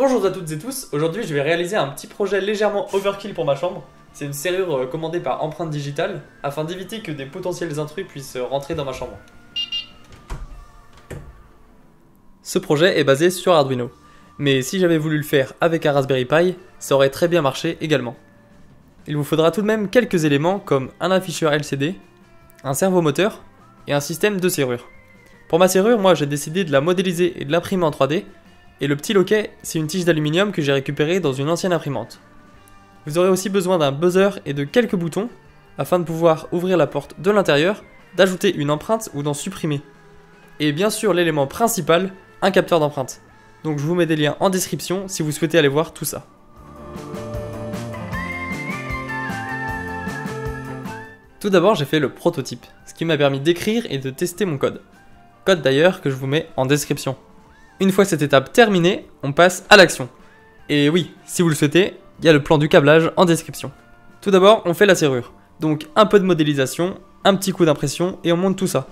Bonjour à toutes et tous, aujourd'hui je vais réaliser un petit projet légèrement overkill pour ma chambre. C'est une serrure commandée par empreinte digitale afin d'éviter que des potentiels intrus puissent rentrer dans ma chambre. Ce projet est basé sur Arduino, mais si j'avais voulu le faire avec un Raspberry Pi, ça aurait très bien marché également. Il vous faudra tout de même quelques éléments comme un afficheur LCD, un servomoteur et un système de serrure. Pour ma serrure, moi j'ai décidé de la modéliser et de l'imprimer en 3D, et le petit loquet, c'est une tige d'aluminium que j'ai récupérée dans une ancienne imprimante. Vous aurez aussi besoin d'un buzzer et de quelques boutons, afin de pouvoir ouvrir la porte de l'intérieur, d'ajouter une empreinte ou d'en supprimer. Et bien sûr l'élément principal, un capteur d'empreinte. Donc je vous mets des liens en description si vous souhaitez aller voir tout ça. Tout d'abord j'ai fait le prototype, ce qui m'a permis d'écrire et de tester mon code. Code d'ailleurs que je vous mets en description. Une fois cette étape terminée, on passe à l'action. Et oui, si vous le souhaitez, il y a le plan du câblage en description. Tout d'abord, on fait la serrure. Donc un peu de modélisation, un petit coup d'impression et on monte tout ça.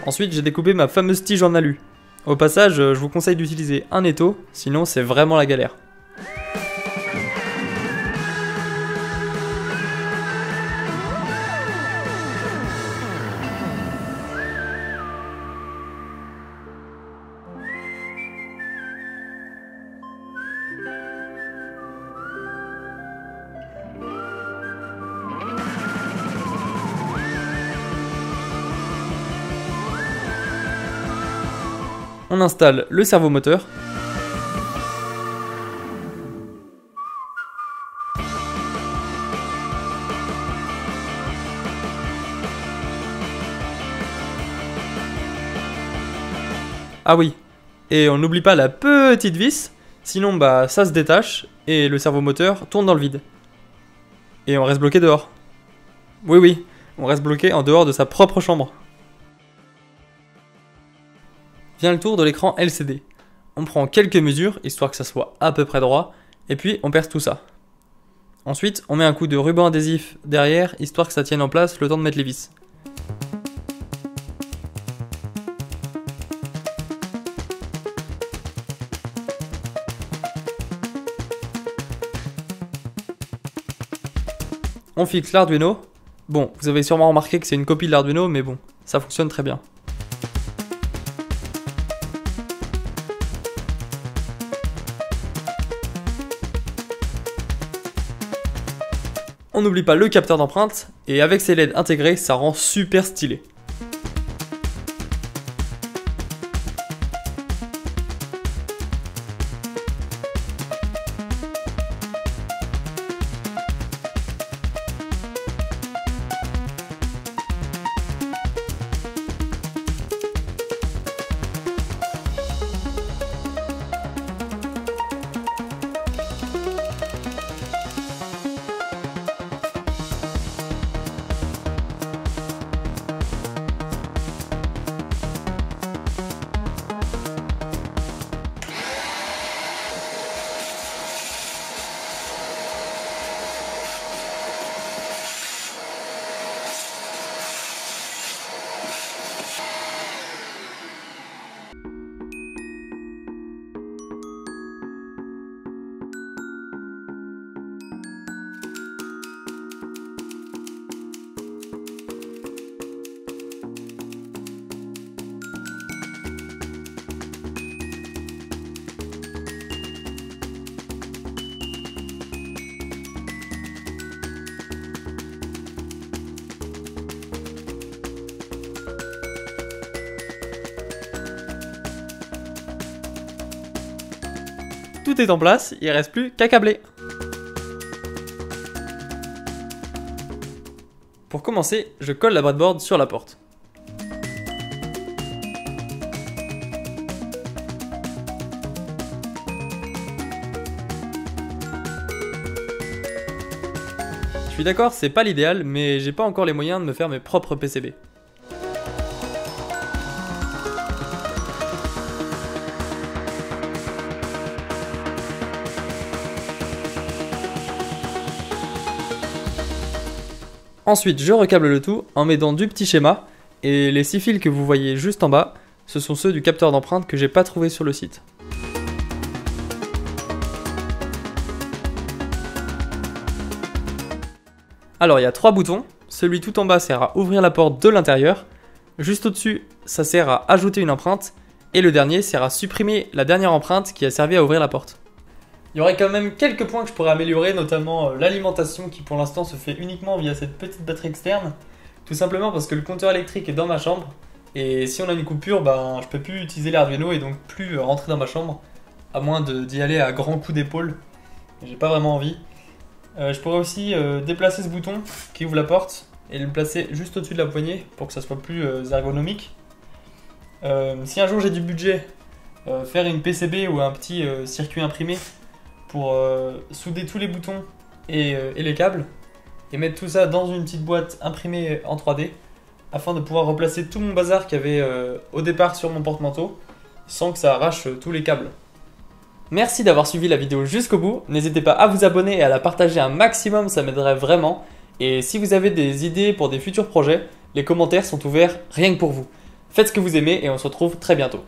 Ensuite, j'ai découpé ma fameuse tige en alu. Au passage, je vous conseille d'utiliser un étau, sinon c'est vraiment la galère. On installe le servomoteur. Ah oui, et on n'oublie pas la petite vis, sinon ça se détache et le servomoteur tourne dans le vide. Et on reste bloqué dehors. Oui, on reste bloqué en dehors de sa propre chambre. Vient le tour de l'écran LCD. On prend quelques mesures, histoire que ça soit à peu près droit, et puis on perce tout ça. Ensuite, on met un coup de ruban adhésif derrière, histoire que ça tienne en place le temps de mettre les vis. On fixe l'Arduino. Bon, vous avez sûrement remarqué que c'est une copie de l'Arduino, mais bon, ça fonctionne très bien. On n'oublie pas le capteur d'empreinte, et avec ses LED intégrés, ça rend super stylé. tout est en place, il reste plus qu'à câbler. Pour commencer, je colle la breadboard sur la porte. Je suis d'accord, c'est pas l'idéal, mais j'ai pas encore les moyens de me faire mes propres PCB. Ensuite, je recable le tout en m'aidant du petit schéma, et les 6 fils que vous voyez juste en bas, ce sont ceux du capteur d'empreinte que j'ai pas trouvé sur le site. Alors il y a 3 boutons, celui tout en bas sert à ouvrir la porte de l'intérieur, juste au-dessus ça sert à ajouter une empreinte, et le dernier sert à supprimer la dernière empreinte qui a servi à ouvrir la porte. Il y aurait quand même quelques points que je pourrais améliorer, notamment l'alimentation qui pour l'instant se fait uniquement via cette petite batterie externe, tout simplement parce que le compteur électrique est dans ma chambre, et si on a une coupure, ben, je peux plus utiliser l'Arduino et donc plus rentrer dans ma chambre, à moins d'y aller à grands coups d'épaule, j'ai pas vraiment envie. Je pourrais aussi déplacer ce bouton qui ouvre la porte et le placer juste au-dessus de la poignée pour que ça soit plus ergonomique. Si un jour j'ai du budget, faire une PCB ou un petit circuit imprimé pour souder tous les boutons et les câbles et mettre tout ça dans une petite boîte imprimée en 3D afin de pouvoir replacer tout mon bazar qu'il y avait au départ sur mon porte-manteau sans que ça arrache tous les câbles. Merci d'avoir suivi la vidéo jusqu'au bout, n'hésitez pas à vous abonner et à la partager un maximum, ça m'aiderait vraiment. Et si vous avez des idées pour des futurs projets, les commentaires sont ouverts rien que pour vous. Faites ce que vous aimez et on se retrouve très bientôt.